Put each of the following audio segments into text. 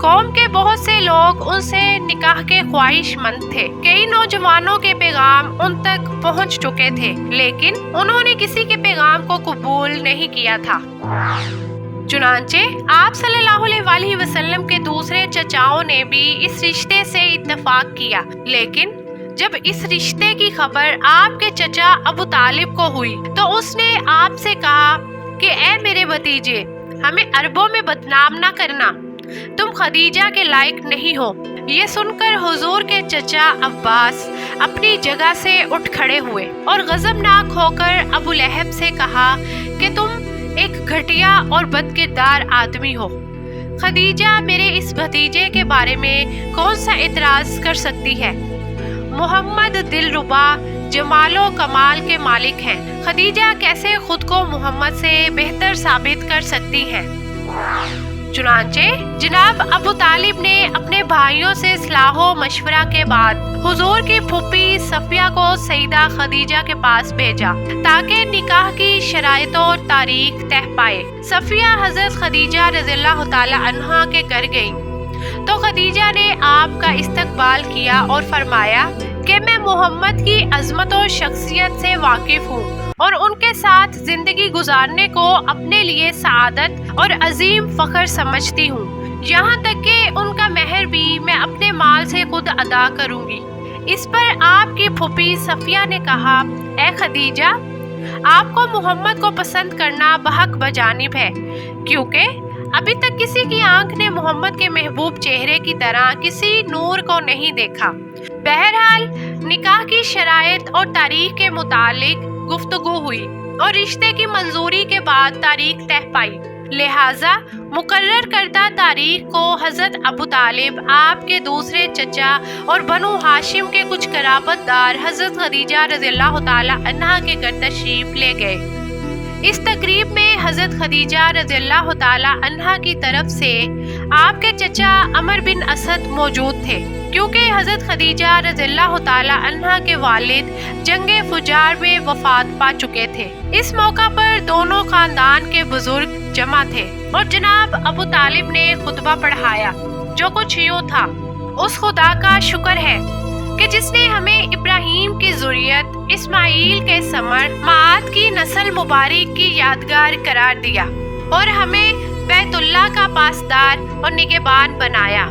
قوم کے بہت سے لوگ ان سے نکاح کے خواہش مند تھے۔ کئی نوجوانوں کے پیغام ان تک پہنچ چکے تھے، لیکن انہوں نے کسی کے پیغام کو قبول نہیں کیا تھا۔ چنانچہ آپ صلی اللہ علیہ وآلہ وسلم کے دوسرے چچاؤں نے بھی اس رشتے سے اتفاق کیا، لیکن جب اس رشتے کی خبر آپ کے چچا ابو طالب کو ہوئی تو اس نے آپ سے کہا کہ اے میرے بھتیجے، ہمیں عربوں میں بدنام نہ کرنا، تم خدیجہ کے لائق نہیں ہو۔ یہ سن کر حضور کے چچا عباس اپنی جگہ سے اٹھ کھڑے ہوئے اور غضبناک ہو کر ابو لہب سے کہا کہ تم ایک گھٹیا اور بد کردار آدمی ہو۔ خدیجہ میرے اس بھتیجے کے بارے میں کون سا اعتراض کر سکتی ہے؟ محمد دلربا جمال و کمال کے مالک ہیں، خدیجہ کیسے خود کو محمد سے بہتر ثابت کر سکتی ہیں؟ چنانچہ جناب ابو طالب نے اپنے بھائیوں سے صلاح و مشورہ کے بعد حضور کی پھوپھی صفیہ کو سیدہ خدیجہ کے پاس بھیجا تاکہ نکاح کی شرائط اور تاریخ طے پائے۔ صفیہ حضرت خدیجہ رضی اللہ تعالی عنہا کے گھر گئیں تو خدیجہ نے آپ کا استقبال کیا اور فرمایا کہ میں محمد کی عظمت اور شخصیت سے واقف ہوں اور ان کے ساتھ زندگی گزارنے کو اپنے لیے سعادت اور عظیم فخر سمجھتی ہوں، یہاں تک کہ ان کا مہر بھی میں اپنے مال سے خود ادا کروں گی۔ اس پر آپ کی پھوپھی صفیہ نے کہا، اے خدیجہ، آپ کو محمد کو پسند کرنا بحق بجانب ہے، کیونکہ ابھی تک کسی کی آنکھ نے محمد کے محبوب چہرے کی طرح کسی نور کو نہیں دیکھا۔ بہرحال نکاح کی شرائط اور تاریخ کے متعلق گفتگو ہوئی اور رشتے کی منظوری کے بعد تاریخ طے پائی، لہٰذا مقرر کردہ تاریخ کو حضرت ابو طالب، آپ کے دوسرے چچا اور بنو ہاشم کے کچھ قرابت دار حضرت خدیجہ رضی اللہ تعالی عنہا کے گھر تشریف لے گئے۔ اس تقریب میں حضرت خدیجہ رضی اللہ تعالی عنہا کی طرف سے آپ کے چچا عمر بن اسد موجود تھے، کیونکہ حضرت خدیجہ رضی اللہ تعالی عنہا کے والد جنگ فجار میں وفات پا چکے تھے۔ اس موقع پر دونوں خاندان کے بزرگ جمع تھے اور جناب ابو طالب نے خطبہ پڑھایا، جو کچھ یوں تھا: اس خدا کا شکر ہے کہ جس نے ہمیں ابراہیم کی ذریت، اسماعیل کے ثمر، معاد کی نسل مبارک کی یادگار قرار دیا اور ہمیں بیت اللہ کا پاسدار اور نگہبان بنایا۔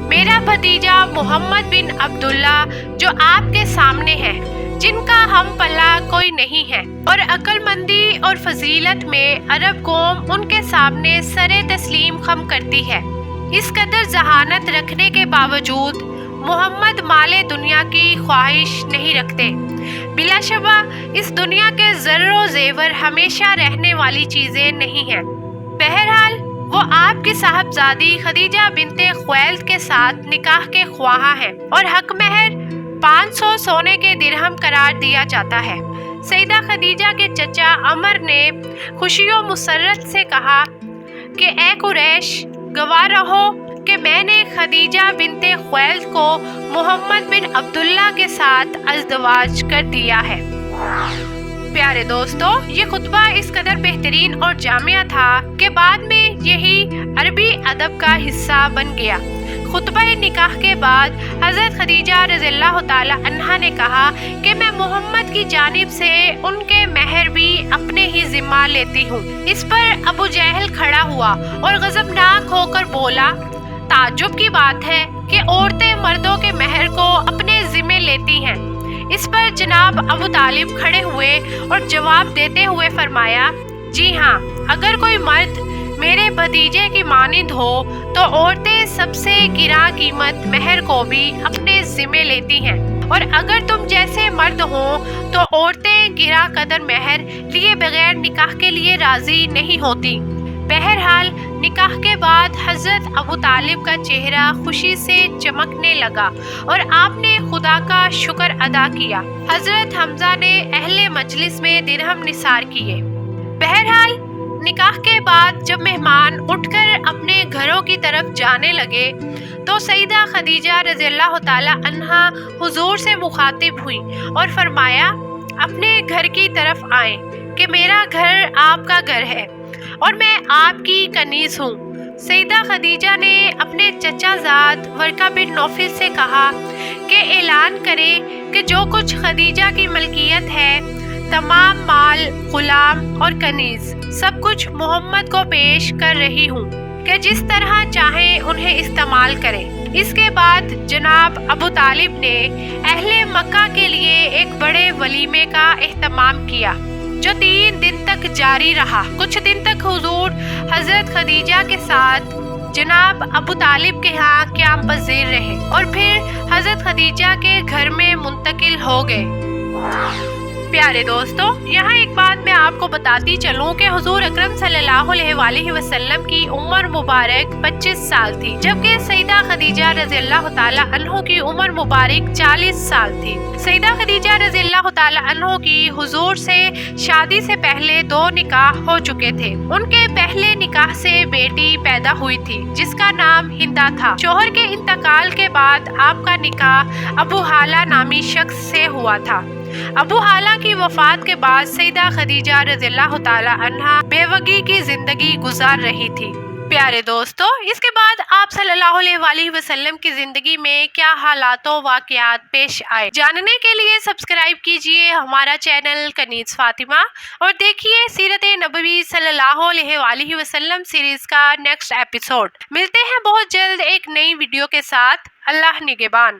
میرا بھتیجا محمد بن عبداللہ جو آپ کے سامنے ہے، جن کا ہم پلہ کوئی نہیں ہے، اور عقل مندی اور فضیلت میں عرب قوم ان کے سامنے سر تسلیم خم کرتی ہے۔ اس قدر ذہانت رکھنے کے باوجود محمد مال دنیا کی خواہش نہیں رکھتے۔ بلا شبہ اس دنیا کے زر و زیور ہمیشہ رہنے والی چیزیں نہیں ہیں۔ بہرحال وہ آپ کی صاحبزادی خدیجہ بنت خویلد کے ساتھ نکاح کے خواہاں ہیں اور حق مہر 500 سونے کے درہم قرار دیا جاتا ہے۔ سیدہ خدیجہ کے چچا عمر نے خوشی و مسرت سے کہا کہ اے قریش، گواہ رہو کہ میں نے خدیجہ بنت خویلد کو محمد بن عبداللہ کے ساتھ ازدواج کر دیا ہے۔ پیارے دوستو، یہ خطبہ اس قدر بہترین اور جامع تھا کہ بعد میں یہی عربی ادب کا حصہ بن گیا۔ خطبہ نکاح کے بعد حضرت خدیجہ رضی اللہ تعالی عنہا نے کہا کہ میں محمد کی جانب سے ان کے مہر بھی اپنے ہی ذمہ لیتی ہوں۔ اس پر ابو جہل کھڑا ہوا اور غضبناک ہو کر بولا، تعجب کی بات ہے کہ عورتیں مردوں کے مہر کو اپنے ذمہ لیتی ہیں۔ اس پر جناب ابو طالب کھڑے ہوئے اور جواب دیتے ہوئے فرمایا، جی ہاں، اگر کوئی مرد میرے بھتیجے کی مانند ہو تو عورتیں سب سے گراں قیمت مہر کو بھی اپنے ذمہ لیتی ہیں، اور اگر تم جیسے مرد ہوں تو عورتیں گراں قدر مہر لیے بغیر نکاح کے لیے راضی نہیں ہوتی۔ بہرحال نکاح کے بعد حضرت ابو طالب کا چہرہ خوشی سے چمکنے لگا اور آپ نے خدا کا شکر ادا کیا۔ حضرت حمزہ نے اہل مجلس میں درہم نثار کیے۔ بہرحال نکاح کے بعد جب مہمان اٹھ کر اپنے گھروں کی طرف جانے لگے تو سیدہ خدیجہ رضی اللہ تعالی عنہا حضور سے مخاطب ہوئی اور فرمایا، اپنے گھر کی طرف آئیں کہ میرا گھر آپ کا گھر ہے اور میں آپ کی کنیز ہوں۔ سیدہ خدیجہ نے اپنے چچا زاد ورقہ بن نوفل سے کہا کہ اعلان کرے کہ جو کچھ خدیجہ کی ملکیت ہے، تمام مال، غلام اور کنیز، سب کچھ محمد کو پیش کر رہی ہوں کہ جس طرح چاہیں انہیں استعمال کریں۔ اس کے بعد جناب ابو طالب نے اہل مکہ کے لیے ایک بڑے ولیمے کا اہتمام کیا جو 3 دن تک جاری رہا۔ کچھ دن تک حضور حضرت خدیجہ کے ساتھ جناب ابو طالب کے ہاں قیام پذیر رہے اور پھر حضرت خدیجہ کے گھر میں منتقل ہو گئے۔ پیارے دوستو، یہاں ایک بات میں آپ کو بتاتی چلوں کہ حضور اکرم صلی اللہ علیہ وآلہ وسلم کی عمر مبارک 25 سال تھی، جبکہ سیدہ خدیجہ رضی اللہ تعالی عنہ کی عمر مبارک 40 سال تھی۔ سیدہ خدیجہ رضی اللہ تعالی عنہ کی حضور سے شادی سے پہلے 2 نکاح ہو چکے تھے۔ ان کے پہلے نکاح سے بیٹی پیدا ہوئی تھی جس کا نام ہندا تھا۔ شوہر کے انتقال کے بعد آپ کا نکاح ابو حالہ نامی شخص سے ہوا تھا۔ ابو حالہ کی وفات کے بعد سیدہ خدیجہ رضی اللہ تعالی عنہا بیوگی کی زندگی گزار رہی تھی۔ پیارے دوستو، اس کے بعد آپ صلی اللہ علیہ وآلہ وسلم کی زندگی میں کیا حالات و واقعات پیش آئے، جاننے کے لیے سبسکرائب کیجئے ہمارا چینل کنیز فاطمہ اور دیکھیے سیرت نبوی صلی اللہ علیہ وآلہ وسلم سیریز کا نیکسٹ ایپیسوڈ۔ ملتے ہیں بہت جلد ایک نئی ویڈیو کے ساتھ۔ اللہ نگہبان۔